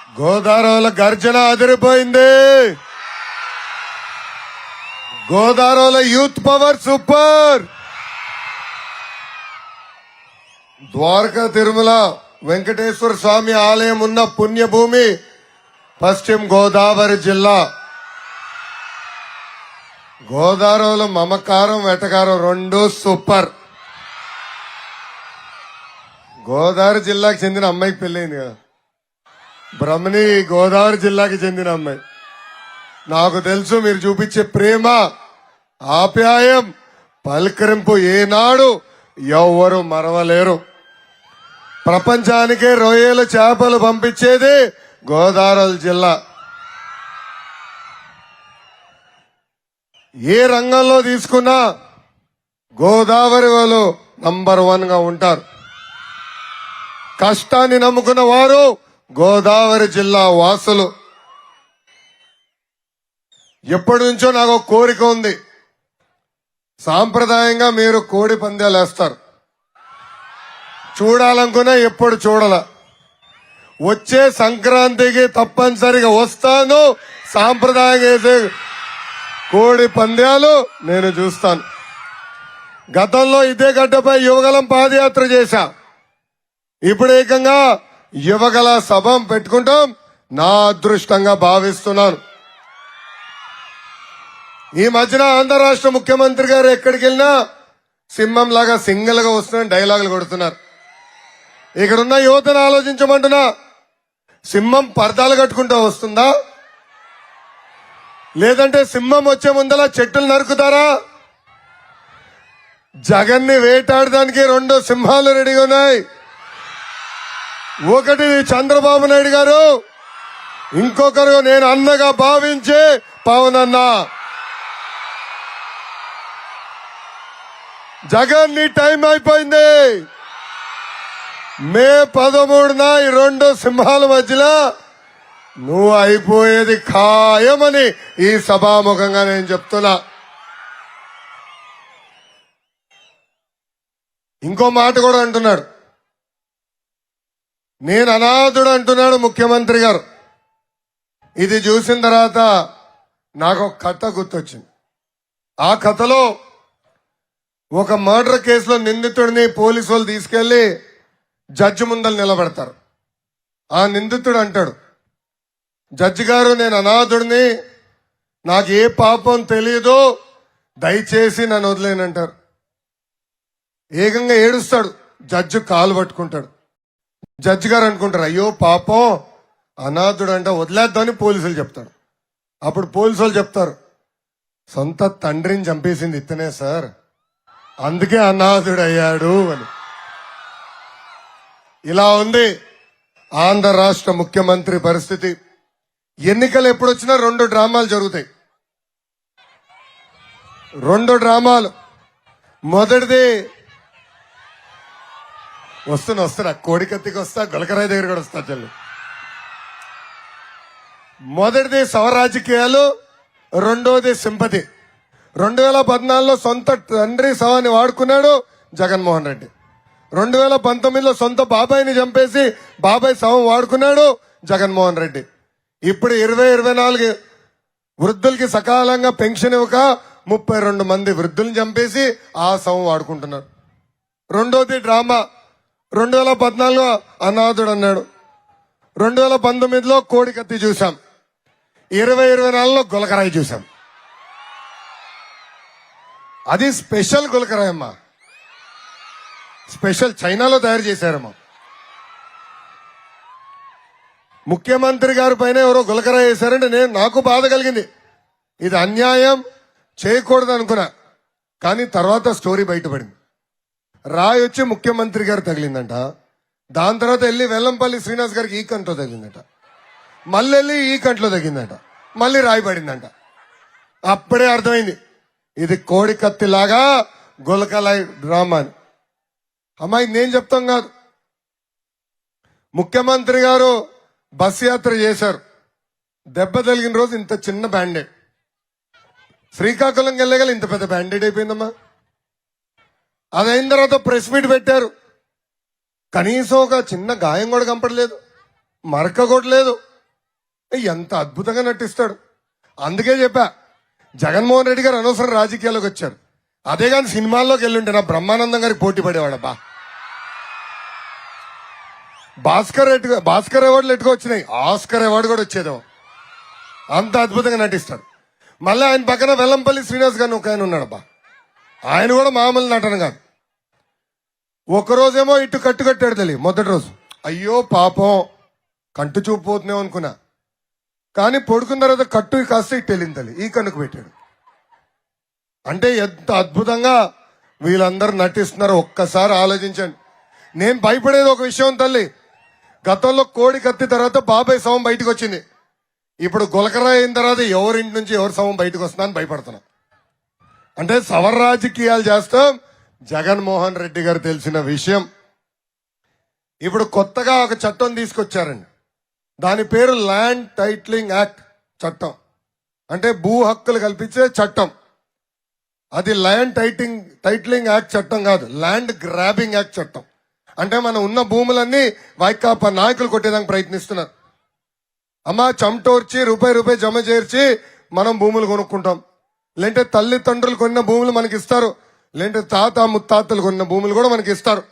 గోదావరిలో గర్జన అదిరిపోయింది. గోదావరిలో youth power super. Dwaraka Tirumala Venkateswara Swamy ఆలయం ఉన్న పుణ్యభూమి పశ్చిమ గోదావరి జిల్లా. గోదావరిలో మమకారం వెటకారం రెండు సూపర్. గోదావరి జిల్లాకి చెందిన అమ్మాయికి పెళ్ళైంది కదా, బ్రహ్మణి గోదావరి జిల్లాకి చెందిన అమ్మాయి. నాకు తెలుసు మీరు చూపించే ప్రేమ, ఆప్యాయం, పలకరింపు ఏనాడు ఎవ్వరు మరవలేరు. ప్రపంచానికే రొయ్యల చేపలు పంపించేది గోదావరి జిల్లా. ఏ రంగంలో తీసుకున్నా గోదావరి వాళ్ళు నంబర్ 1 గా ఉంటారు. కష్టాన్ని నమ్ముకున్న వారు గోదావరి జిల్లా వాసులు. ఎప్పటి నుంచో నాకు కోరిక ఉంది. సాంప్రదాయంగా మీరు కోడి పందాలు వేస్తారు, చూడాలనుకున్నా ఎప్పుడు చూడాల. వచ్చే సంక్రాంతికి తప్పనిసరిగా వస్తాను. సాంప్రదాయంగా వేసే కోడి పందాలు నేను చూస్తాను. గతంలో ఇదే గడ్డపై యువగలం పాదయాత్ర చేశా. ఇప్పుడు ఏకంగా యువగల సభ పెట్టుకుంటాం. నా అదృష్టంగా భావిస్తున్నాను. ఈ మధ్యన ఆంధ్ర రాష్ట్ర ముఖ్యమంత్రి గారు ఎక్కడికి వెళ్ళినా సింహం లాగా సింగిల్ గా వస్తున్న డైలాగులు కొడుతున్నారు. ఇక్కడున్న యువతను ఆలోచించమంటున్నా. సింహం పర్దాలు కట్టుకుంటూ వస్తుందా, లేదంటే సింహం వచ్చే ముందలా చెట్టులు నరుకుతారా? జగన్ ని వేటాడడానికి 2 సింహాలు రెడీగా ఉన్నాయి. ఒకటి చంద్రబాబు నాయుడు గారు, ఇంకొకరు నేను అన్నగా భావించే పవన్ అన్న. జగన్ నీ టైం అయిపోయింది. మే 13న ఈ 2 సింహాల మధ్యలో నువ్వు అయిపోయేది ఖాయమని ఈ సభాముఖంగా నేను చెప్తున్నా. ఇంకో మాట కూడా అంటున్నాడు, నేను అనాథుడు అంటున్నాడు ముఖ్యమంత్రి గారు. ఇది చూసిన తర్వాత నాకు ఒక కథ గుర్తొచ్చింది. ఆ కథలో ఒక మర్డర్ కేసులో నిందితుడిని పోలీసు వాళ్ళు తీసుకెళ్లి జడ్జి ముందర నిలబెడతారు. ఆ నిందితుడు అంటాడు, జడ్జి గారు నేను అనాథుడిని, నాకు ఏ పాపం తెలియదు, దయచేసి నన్ను వదిలేనంటారు. ఏకంగా ఏడుస్తాడు. జడ్జి కాలు పట్టుకుంటాడు. జడ్జి గారు అనుకుంటారు, అయ్యో పాపం అనాథుడు అంట, వదిలేద్దామని పోలీసులు చెప్తాడు. అప్పుడు పోలీసు వాళ్ళు చెప్తారు, సొంత తండ్రిని చంపేసింది ఇతనే సార్, అందుకే అనాథుడు అయ్యాడు అని. ఇలా ఉంది ఆంధ్ర రాష్ట్ర ముఖ్యమంత్రి పరిస్థితి. ఎన్నికలు ఎప్పుడొచ్చినా 2 డ్రామాలు జరుగుతాయి. 2 డ్రామాలు. మొదటిది వస్తున్నా కోడికత్తికి వస్తా, గొలకరాయి దగ్గర కూడా వస్తా చెల్లు. మొదటిది స్వరాజకీయాలు, రెండోది సింపతి. 2014లో సొంత తండ్రి శవాన్ని వాడుకున్నాడు జగన్మోహన్ రెడ్డి. 2019లో సొంత బాబాయిని చంపేసి బాబాయ్ శవం వాడుకున్నాడు జగన్మోహన్ రెడ్డి. ఇప్పుడు 2024 వృద్ధులకి సకాలంగా పెన్షన్ ఇవ్వక 32 మంది వృద్ధుల్ని చంపేసి ఆ శవం వాడుకుంటున్నారు. రెండోది డ్రామా. 2014లో అనాథుడు అన్నాడు, 2019లో కోడికత్తి చూసాం, 2024లో గులకరాయి చూసాం. అది స్పెషల్ గులకరాయి అమ్మా, స్పెషల్ చైనాలో తయారు చేశారమ్మా. ముఖ్యమంత్రి గారి పైన ఎవరో గులకరాయి వేశారంటే నాకు బాధ కలిగింది. ఇది అన్యాయం, చేయకూడదు అనుకున్నా. కానీ తర్వాత స్టోరీ బయటపడింది. రాయి వచ్చి ముఖ్యమంత్రి గారు తగిలిందంట. దాని తర్వాత వెళ్ళి వెల్లంపల్లి శ్రీనివాస్ గారికి ఈ కంట్లో తగిలిందట, మళ్ళీ వెళ్ళి ఈ కంట్లో తగిలిందట, మళ్ళీ రాయి పడిందంట. అప్పుడే అర్థమైంది ఇది కోడి కత్తిలాగా గులకరాయి డ్రామా అని. అమ్మాయి నేను చెప్తాం కాదు. ముఖ్యమంత్రి గారు బస్ యాత్ర చేశారు. దెబ్బ తగిలిన రోజు ఇంత చిన్న బ్యాండేడ్, శ్రీకాకుళంకి వెళ్ళగల ఇంత పెద్ద బ్యాండేడ్ అయిపోయిందమ్మా. అదైన తర్వాత ప్రెస్ మీట్ పెట్టారు. కనీసం ఒక చిన్న గాయం కూడా కంపడలేదు, మరక కూడా లేదు. ఎంత అద్భుతంగా నటిస్తాడు. అందుకే చెప్పా, జగన్మోహన్ రెడ్డి గారు అనవసరం రాజకీయాల్లోకి వచ్చారు. అదే కానీ సినిమాల్లోకి వెళ్ళుంటే నా బ్రహ్మానందం గారికి పోటీ పడేవాడబ్బా. భాస్కర్ అవార్డులు ఎట్టుకు వచ్చినాయి, ఆస్కర్ అవార్డు కూడా వచ్చేదేమో, అంత అద్భుతంగా నటిస్తాడు. మళ్ళీ ఆయన పక్కన వెల్లంపల్లి శ్రీనివాస్ గారిని ఒక ఆయన ఉన్నాడబ్బా, ఆయన కూడా మామూలు నటన కాదు. ఒకరోజేమో ఇటు కట్టాడు తెలియ, మొదటి రోజు అయ్యో పాపం కంటు చూపు పోతున్నాం అనుకున్నా, కానీ పడుకున్న తర్వాత కట్టు కాస్త ఇటు వెళ్ళింది తల్లి, ఈ కన్నుకు పెట్టాడు. అంటే ఎంత అద్భుతంగా వీళ్ళందరూ నటిస్తున్నారో ఒక్కసారి ఆలోచించండి. నేను భయపడేది ఒక విషయం తల్లి, గతంలో కోడి కత్తి తర్వాత బాబాయ్ శవం బయటకు వచ్చింది, ఇప్పుడు గులకరా అయిన తర్వాత ఎవరింటి నుంచి ఎవరి శవం బయటకు వస్తుందా అని భయపడుతున్నా. అంటే సవర్ రాజకీయాలు చేస్తాం. జగన్మోహన్ రెడ్డి గారు తెలిసిన విషయం. ఇప్పుడు కొత్తగా ఒక చట్టం తీసుకొచ్చారండి, దాని పేరు ల్యాండ్ టైటిలింగ్ యాక్ట్ చట్టం. అంటే భూ హక్కులు కల్పించే చట్టం. అది ల్యాండ్ టైటిలింగ్ యాక్ట్ చట్టం కాదు, ల్యాండ్ గ్రాబింగ్ యాక్ట్ చట్టం. అంటే మనం ఉన్న భూములన్నీ వైకాపా నాయకులు కొట్టేదానికి ప్రయత్నిస్తున్నారు. అమ్మా చెమటోర్చి రూపాయి జమ చేర్చి మనం భూములు కొనుక్కుంటాం, లేదంటే తల్లిదండ్రులు కొన్న భూములు మనకి ఇస్తారు, లేదంటే తాత ముత్తాతలు కొన్న భూములు కూడా మనకి ఇస్తారు.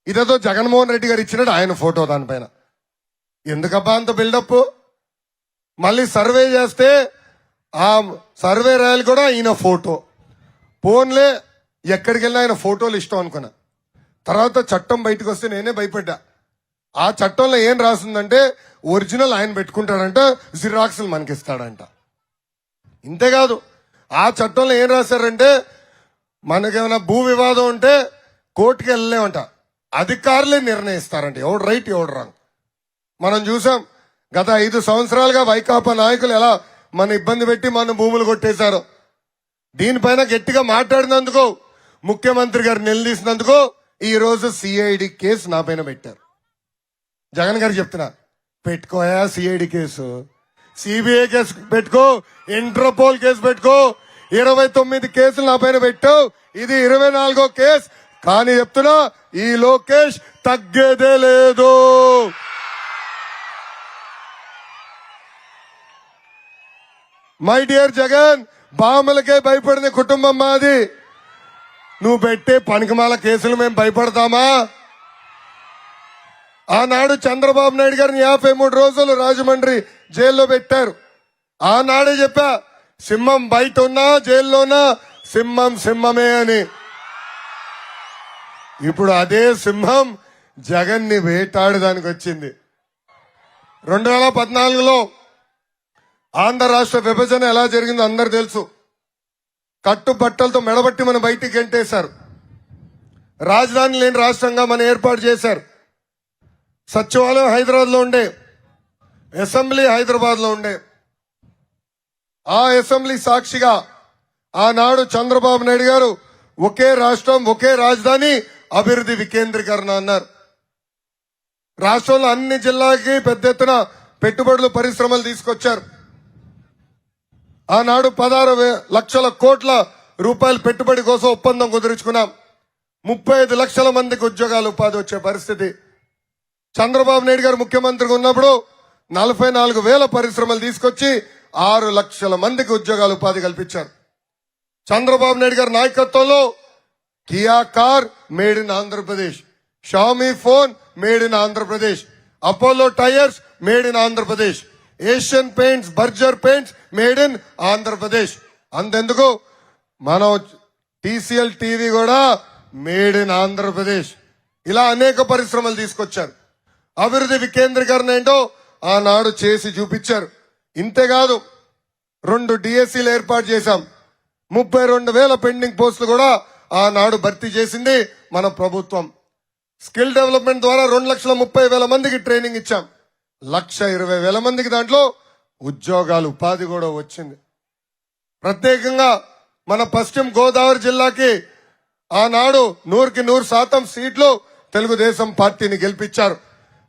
ఇదేదో జగన్మోహన్ రెడ్డి గారు ఇచ్చినట్టు ఆయన ఫోటో దానిపైన. ఎందుకబ్బా అంత బిల్డప్? మళ్ళీ సర్వే చేస్తే ఆ సర్వే రాయలు కూడా ఈయన ఫోటో. ఫోన్లే ఎక్కడికి వెళ్ళినా ఆయన ఫోటోలు ఇష్టం అనుకున్నా. తర్వాత చట్టం బయటకు వస్తే నేనే భయపడ్డా. ఆ చట్టంలో ఏం రాసిందంటే ఒరిజినల్ ఆయన పెట్టుకుంటాడంట, జిరాక్స్లు మనకిస్తాడంట. ఇంతేకాదు, ఆ చట్టంలో ఏం రాశారంటే మనకేమైనా భూ వివాదం ఉంటే కోర్టుకి వెళ్ళలేమంట, అధికారులే నిర్ణయిస్తారంట ఎవడు రైట్ ఎవడు రాంగ్. మనం చూసాం గత 5 సంవత్సరాలుగా వైకాపా నాయకులు ఎలా మన ఇబ్బంది పెట్టి మన భూములు కొట్టేశారు. దీనిపైన గట్టిగా మాట్లాడినందుకు, ముఖ్యమంత్రి గారు నిలదీసినందుకు ఈ రోజు సిఐడి కేసు నా పైన పెట్టారు. జగన్ గారు చెప్తున్నా, పెట్టుకోయా సిఐడి కేసు, సిబిఐ కేసు పెట్టుకో, ఇంటర్పోల్ కేసు పెట్టుకో, 29 కేసులు నా పైన పెట్టావు, ఇది 24వ కేసు. కానీ చెప్తున్నా, ఈ లోకేష్ తగ్గేదే లేదు. మై డియర్ జగన్, బామలకే భయపడిన కుటుంబం మాది. నువ్వు పెట్టే పనికిమాల కేసులు మేము భయపడతామా? ఆనాడు చంద్రబాబు నాయుడు గారిని 53 రోజులు రాజమండ్రి జైల్లో పెట్టారు. ఆనాడే చెప్పా, సింహం బయట ఉన్నా జైల్లోనా సింహం సింహమే అని. ఇప్పుడు అదే సింహం జగన్ ని వేటాడడానికి వచ్చింది. 2014లో ఆంధ్ర రాష్ట్ర విభజన ఎలా జరిగిందో అందరు తెలుసు. కట్టుబట్టలతో మెడబట్టి మన బయటికి గెంటేశారు. రాజధాని లేని రాష్ట్రంగా మనం ఏర్పాటు చేశారు. సచివాలయం హైదరాబాద్ లో ఉండే, అసెంబ్లీ హైదరాబాద్ లో ఉండే. ఆ అసెంబ్లీ సాక్షిగా ఆనాడు చంద్రబాబు నాయుడు గారు ఒకే రాష్ట్రం ఒకే రాజధాని అభివృద్ధి వికేంద్రీకరణ అన్నారు. రాష్ట్రంలో అన్ని జిల్లాలకి పెద్ద ఎత్తున పెట్టుబడులు పరిశ్రమలు తీసుకొచ్చారు. ఆనాడు 16 లక్షల కోట్ల రూపాయల పెట్టుబడి కోసం ఒప్పందం కుదుర్చుకున్నాం. 35 లక్షల మందికి ఉద్యోగాలు ఉపాధి వచ్చే పరిస్థితి. చంద్రబాబు నాయుడు గారు ముఖ్యమంత్రిగా ఉన్నప్పుడు 44,000 పరిశ్రమలు తీసుకొచ్చి 6 లక్షల మందికి ఉద్యోగాలు ఉపాధి కల్పించారు. చంద్రబాబు నాయుడు గారి నాయకత్వంలో Kia car made in Andhra Pradesh, Xiaomi phone made in Andhra Pradesh, Apollo tyres made in Andhra Pradesh, Asian paints, Berger paints made in Andhra Pradesh. అంతెందుకు మనం టీసీఎల్ టీవీ కూడా మేడ్ ఇన్ ఆంధ్రప్రదేశ్. ఇలా అనేక పరిశ్రమలు తీసుకొచ్చారు. అభివృద్ధి వికేంద్రీకరణ ఏంటో ఆనాడు చేసి చూపించారు. ఇంతేకాదు 2 డిఎస్సీలు ఏర్పాటు చేశాం. 32,000 పెండింగ్ పోస్టులు కూడా ఆనాడు భర్తీ చేసింది మన ప్రభుత్వం. స్కిల్ డెవలప్మెంట్ ద్వారా 2,30,000 మందికి ట్రైనింగ్ ఇచ్చాం. 1,20,000 మందికి దాంట్లో ఉద్యోగాలు ఉపాధి కూడా వచ్చింది. ప్రత్యేకంగా మన పశ్చిమ గోదావరి జిల్లాకి ఆనాడు 100% సీట్లు తెలుగుదేశం పార్టీని గెలిపించారు.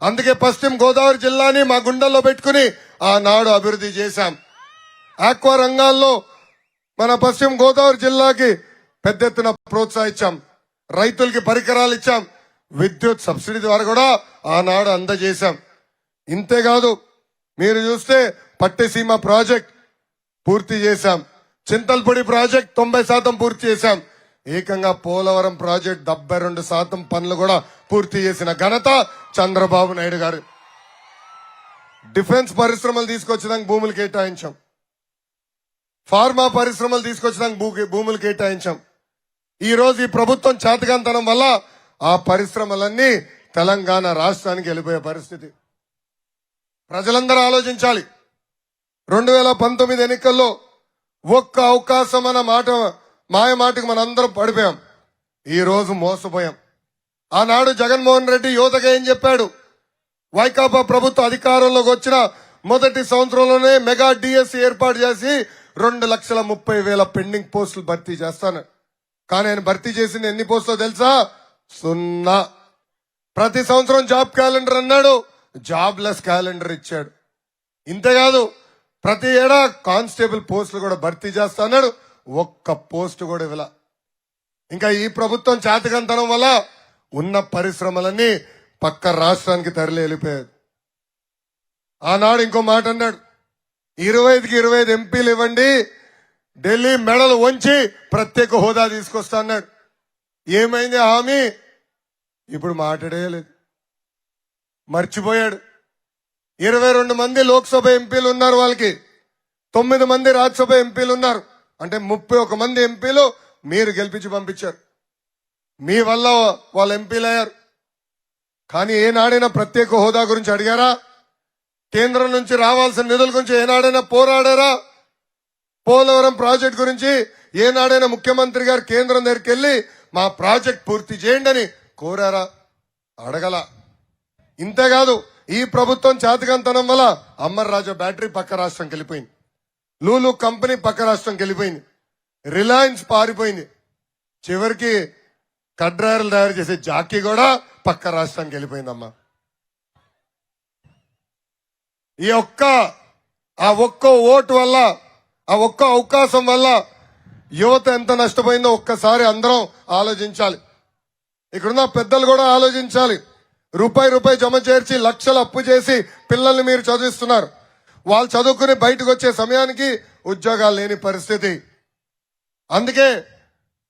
అందుకే పశ్చిమ గోదావరి జిల్లాని మా గుండెల్లో పెట్టుకుని ఆనాడు అభివృద్ధి చేశాం. ఆక్వా రంగాల్లో మన పశ్చిమ గోదావరి జిల్లాకి పెద్ద ఎత్తున ప్రోత్సహించాం. రైతులకి పరికరాలు ఇచ్చాం. విద్యుత్ సబ్సిడీ ద్వారా కూడా ఆనాడు అందజేశాం. ఇంతేకాదు మీరు చూస్తే పట్టిసీమ ప్రాజెక్ట్ పూర్తి చేశాం, చింతల్పూడి ప్రాజెక్ట్ 90% పూర్తి చేశాం, ఏకంగా పోలవరం ప్రాజెక్ట్ 72% పనులు కూడా పూర్తి చేసిన ఘనత చంద్రబాబు నాయుడు గారు. డిఫెన్స్ పరిశ్రమలు తీసుకొచ్చడానికి భూములు కేటాయించాం, ఫార్మా పరిశ్రమలు తీసుకొచ్చడానికి భూములు కేటాయించాం. ఈ రోజు ఈ ప్రభుత్వం చేతకంతనం వల్ల ఆ పరిశ్రమలన్నీ తెలంగాణ రాష్ట్రానికి వెళ్ళిపోయే పరిస్థితి. ప్రజలందరూ ఆలోచించాలి. 2019 ఎన్నికల్లో ఒక్క అవకాశం అన్న మాయ మాటకు మనందరం పడిపోయాం. ఈ రోజు మోసపోయాం. ఆనాడు జగన్మోహన్ రెడ్డి యువతగా ఏం చెప్పాడు? వైకాపా ప్రభుత్వ అధికారంలోకి వచ్చిన మొదటి సంవత్సరంలోనే మెగా డిఎస్సి ఏర్పాటు చేసి 2,30,000 పెండింగ్ పోస్టులు భర్తీ చేస్తాను. కానీ ఆయన భర్తీ చేసిన ఎన్ని పోస్టులు తెలుసా? 0. ప్రతి సంవత్సరం జాబ్ క్యాలెండర్ అన్నాడు, జాబ్లెస్ క్యాలెండర్ ఇచ్చాడు. ఇంతేకాదు ప్రతి ఏడా కానిస్టేబుల్ పోస్టులు కూడా భర్తీ చేస్తా అన్నాడు, ఒక్క పోస్టు కూడా ఇవ్వలా. ఇంకా ఈ ప్రభుత్వం చేతకంతనం వల్ల ఉన్న పరిశ్రమలన్నీ పక్క రాష్ట్రానికి తరలి వెళ్ళిపోయారు. ఆనాడు ఇంకో మాట అన్నాడు, 25కి 25 ఎంపీలు ఇవ్వండి, ఢిల్లీ మెడలు వంచి ప్రత్యేక హోదా తీసుకొస్తా అన్నాడు. ఏమైంది హామీ? ఇప్పుడు మాట్లాడేయలేదు, మర్చిపోయాడు. 22 మంది లోక్సభ ఎంపీలు ఉన్నారు, వాళ్ళకి 9 మంది రాజ్యసభ ఎంపీలు ఉన్నారు. అంటే 31 మంది ఎంపీలు మీరు గెలిపించి పంపించారు. మీ వల్ల వాళ్ళు ఎంపీలు అయ్యారు. కానీ ఏనాడైనా ప్రత్యేక హోదా గురించి అడిగారా? కేంద్రం నుంచి రావాల్సిన నిధుల గురించి ఏనాడైనా పోరాడారా? పోలవరం ప్రాజెక్ట్ గురించి ఏనాడైనా ముఖ్యమంత్రి గారు కేంద్రం దగ్గరికి వెళ్లి మా ప్రాజెక్ట్ పూర్తి చేయండి అని కోరారా? అడగల. ఇంతేకాదు ఈ ప్రభుత్వం చేతకంతనం వల్ల అమర్ రాజా బ్యాటరీ పక్క రాష్ట్రంకి వెళ్ళిపోయింది, లూలు కంపెనీ పక్క రాష్ట్రంకి వెళ్ళిపోయింది, రిలయన్స్ పారిపోయింది, చివరికి కడ్రాయలు తయారు చేసే జాకీ కూడా పక్క రాష్ట్రానికి వెళ్ళిపోయిందమ్మా. ఆ ఒక్క ఓటు వల్ల, ఆ ఒక్క అవకాశం వల్ల యువత ఎంత నష్టపోయిందో ఒక్కసారి అందరం ఆలోచించాలి. ఇక్కడున్న పెద్దలు కూడా ఆలోచించాలి. రూపాయి జమ చేర్చి లక్షలు అప్పు చేసి పిల్లల్ని మీరు చదివిస్తున్నారు. వాళ్ళు చదువుకుని బయటకు వచ్చే సమయానికి ఉద్యోగాలు లేని పరిస్థితి. అందుకే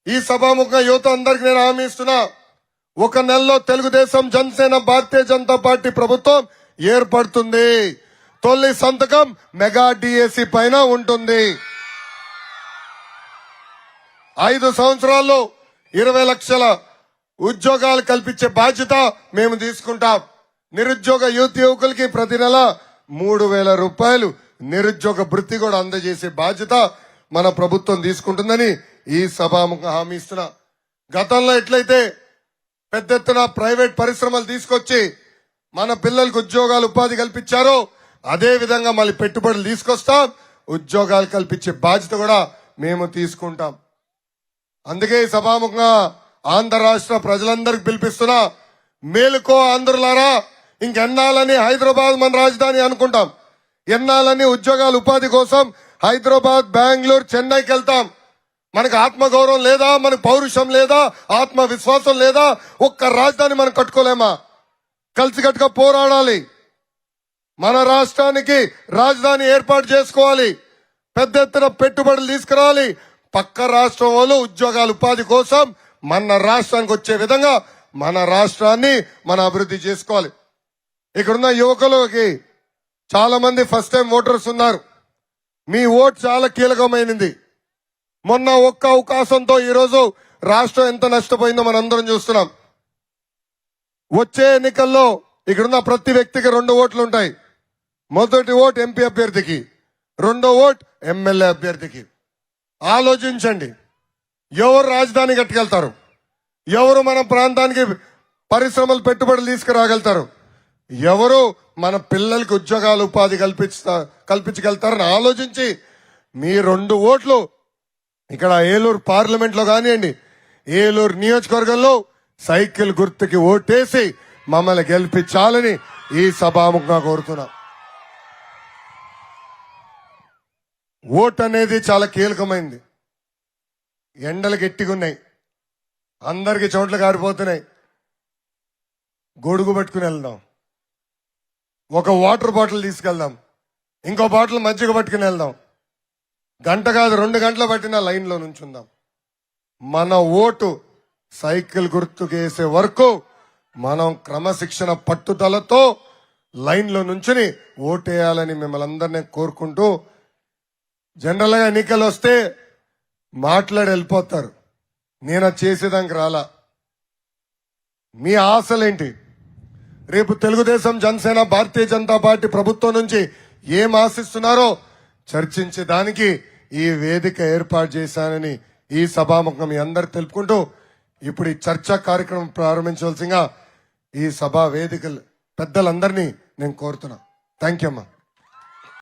ఈ సభాముఖంగా యువత అందరికి నేను హామీ ఇస్తున్నా, 1 నెలలో తెలుగుదేశం, జనసేన, భారతీయ జనతా పార్టీ ప్రభుత్వం ఏర్పడుతుంది. తొలి సంతకం మెగా డిఎస్సి పైన ఉంటుంది. 5 సంవత్సరాల్లో 20 లక్షల ఉద్యోగాలు కల్పించే బాధ్యత మేము తీసుకుంటాం. నిరుద్యోగ యువకులకి ప్రతి నెల 3,000 రూపాయలు నిరుద్యోగ భృతి కూడా అందజేసే బాధ్యత మన ప్రభుత్వం తీసుకుంటుందని ఈ సభాముఖ హామీ ఇస్తున్నా. గతంలో ఎట్లయితే పెద్ద ఎత్తున ప్రైవేట్ పరిశ్రమలు తీసుకొచ్చి మన పిల్లలకు ఉద్యోగాలు, ఉపాధి కల్పించారో అదే విధంగా మళ్ళీ పెట్టుబడులు తీసుకొస్తాం, ఉద్యోగాలు కల్పించే బాధ్యత కూడా మేము తీసుకుంటాం. అందుకే ఈ సభాముఖంగా ఆంధ్ర రాష్ట్ర ప్రజలందరికీ పిలిపిస్తున్నా, మేలుకో ఆంధ్రులారా, ఇంకెన్నాళ్ళని హైదరాబాద్ మన రాజధాని అనుకుంటాం, ఎన్నాళ్ళని ఉద్యోగాలు, ఉపాధి కోసం హైదరాబాద్, బెంగళూరు, చెన్నైకి వెళ్తాం. మనకు ఆత్మగౌరవం లేదా? మనకు పౌరుషం లేదా? ఆత్మ విశ్వాసం లేదా? ఒక్క రాజధాని మనం కట్టుకోలేమా? కలిసికట్టుగా పోరాడాలి. మన రాష్ట్రానికి రాజధాని ఏర్పాటు చేసుకోవాలి. పెద్ద ఎత్తున పెట్టుబడులు తీసుకురావాలి. పక్క రాష్ట్రం వాళ్ళు ఉద్యోగాలు, ఉపాధి కోసం మన రాష్ట్రానికి వచ్చే విధంగా మన రాష్ట్రాన్ని మనం అభివృద్ధి చేసుకోవాలి. ఇక్కడున్న యువకులకి చాలా మంది ఫస్ట్ టైం ఓటర్స్ ఉన్నారు. మీ ఓటు చాలా కీలకమైనది. మొన్న ఒక్క అవకాశంతో ఈరోజు రాష్ట్రం ఎంత నష్టపోయిందో మనందరం చూస్తున్నాం. వచ్చే ఎన్నికల్లో ఇక్కడున్న ప్రతి వ్యక్తికి 2 ఓట్లు ఉంటాయి. మొదటి ఓటు ఎంపీ అభ్యర్థికి, రెండో ఓటు ఎమ్మెల్యే అభ్యర్థికి. ఆలోచించండి, ఎవరు రాజధాని కట్టుకెళ్తారు? ఎవరు మన ప్రాంతానికి పరిశ్రమలు, పెట్టుబడులు తీసుకురాగలుగుతారు? ఎవరు మన పిల్లలకి ఉద్యోగాలు, ఉపాధి కల్పించగలుగుతారని ఆలోచించి మీ 2 ఓట్లు ఇక్కడ ఏలూరు పార్లమెంట్ లో కానివ్వండి, ఏలూరు నియోజకవర్గంలో సైకిల్ గుర్తుకి ఓటేసి మమ్మల్ని గెలిపించాలని ఈ సభాముఖంగా కోరుతున్నా. ఓటు అనేది చాలా కీలకమైంది. ఎండలు గట్టిగా ఉన్నాయి, అందరికి చోట్ల కారిపోతున్నాయి. గొడుగు పట్టుకుని వెళ్దాం, ఒక వాటర్ బాటిల్ తీసుకెళ్దాం, ఇంకో బాటిల్ మజ్జిగ పట్టుకుని వెళ్దాం. గంట కాదు 2 గంటలు పట్టిన లైన్లో నుంచుందాం. మన ఓటు సైకిల్ గుర్తుకేసే వరకు మనం క్రమశిక్షణ పట్టుదలతో లైన్లో నుంచుని ఓటేయాలని మిమ్మల్ని అందరినీ కోరుకుంటూ, జనరల్ గా ఎన్నికలు వస్తే మాట్లాడి వెళ్ళిపోతారు. నేను అది చేసేదానికి రాలా. మీ ఆశలేంటి? రేపు తెలుగుదేశం, జనసేన, భారతీయ జనతా పార్టీ ప్రభుత్వం నుంచి ఏం ఆశిస్తున్నారో చర్చించేదానికి ఈ వేదిక ఏర్పాటు చేశానని ఈ సభాముఖం మీ అందరు తెలుపుకుంటూ, ఇప్పుడు ఈ చర్చా కార్యక్రమం ప్రారంభించవలసిందిగా ఈ సభా వేదికలు పెద్దలందరినీ నేను కోరుతున్నా. థ్యాంక్ యూ అమ్మా.